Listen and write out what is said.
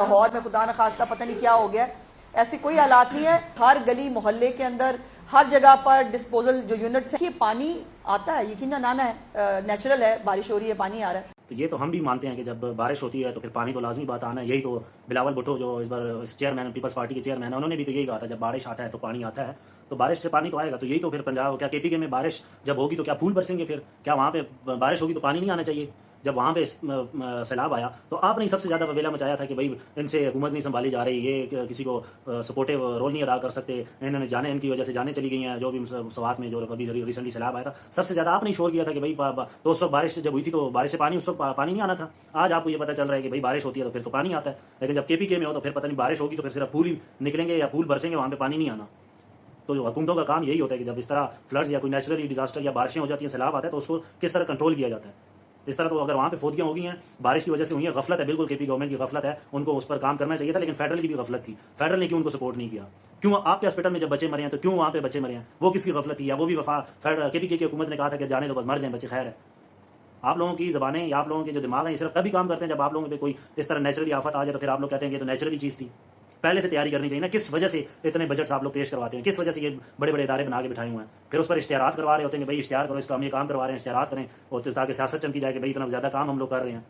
लाहौर में खुदा न खास्ता पता नहीं क्या हो गया, ऐसे कोई हालात नहीं है। हर गली मोहल्ले के अंदर हर जगह पर डिस्पोजल जो यूनिट्स है, ये पानी आता है, यकीनन आना है, नेचुरल है, बारिश हो रही है, पानी आ रहा है। तो ये तो हम भी मानते हैं कि जब बारिश होती है तो फिर पानी तो लाजमी बात आना है। यही तो बिलावल भुट्टो जो इस बार चेयरमैन पीपल्स पार्टी के चेयरमैन है, उन्होंने भी तो यही कहा था, जब बारिश आता है तो पानी आता है, तो बारिश से पानी तो आएगा। तो यही तो फिर पंजाब क्या केपीके में बारिश जब होगी तो क्या फूल बरसेंगे? फिर क्या वहाँ पे बारिश होगी तो पानी नहीं आना चाहिए? जब वहाँ पे सैलाब आया तो आपने सबसे ज़्यादा ववेला मचाया था कि भाई इनसे हुकूमत नहीं संभाली जा रही, ये किसी को सपोर्टिव रोल नहीं अदा कर सकते, इन्होंने जाने इनकी वजह से जाने चली गई हैं, जो भी स्वात में जो अभी रिसेंटली सैलाब आया था, सबसे ज़्यादा आपने शोर किया था कि भाई तो उस वक्त बारिश जब हुई थी तो बारिश से पानी उस वक्त पानी नहीं आना था। आज आपको ये पता चल रहा है कि भाई बारिश होती है तो फिर तो पानी आता है, लेकिन जब केपीके में हो तो फिर पता नहीं बारिश होगी तो फिर सिर्फ फूल ही निकलेंगे या फूल बरसेंगे, वहाँ पे पानी नहीं आना। तो हुकूमतों का काम यही होता है कि जब इस तरह फ्लड्स या कोई नेचुरल डिजास्टर या बारिशें हो जाती हैं, सैलाब आता है, तो उसको किस तरह कंट्रोल किया जाता है। इस तरह तो अगर वहाँ पे फोदियाँ हो गई हैं, बारिश की वजह से हुई है, गफलत है, बिल्कुल केपी गवर्नमेंट की गफलत है, उनको उस पर काम करना चाहिए था, लेकिन फेडरल की भी गफलत थी। फेडरल ने क्यों उनको सपोर्ट नहीं किया? क्यों आपके हॉस्पिटल में जब बच्चे मरे हैं तो क्यों वहाँ पे बच्चे मरे हैं? वो किसकी गफलत थी? या वो भी केपीके की हुकूमत ने कहा था कि जाने तो बस मर जाए बच्चे, खैर है। आप लोगों की ज़बानें या आप लोगों के जो दिमाग है, ये सिर्फ तभी काम करते हैं जब आप लोगों पे कोई इस तरह नेचुरली आफत आ जाए तो फिर आप लोग कहते हैं कि ये तो नेचुरली चीज़ थी। पहले से तैयारी करनी चाहिए ना। किस वजह से इतने बजट्स आप लोग पेश करवाते हैं? किस वजह से ये बड़े बड़े इदारे बना के बिठाए हुए हैं? फिर उस पर इश्तिहारात करवा रहे होते हैं कि भाई इश्तिहार करो, इसका हम ये काम करवा रहे हैं, इश्तिहारात करें, और ताकि सियासत चमकी जाए कि भाई इतना ज़्यादा काम हम लोग कर रहे हैं।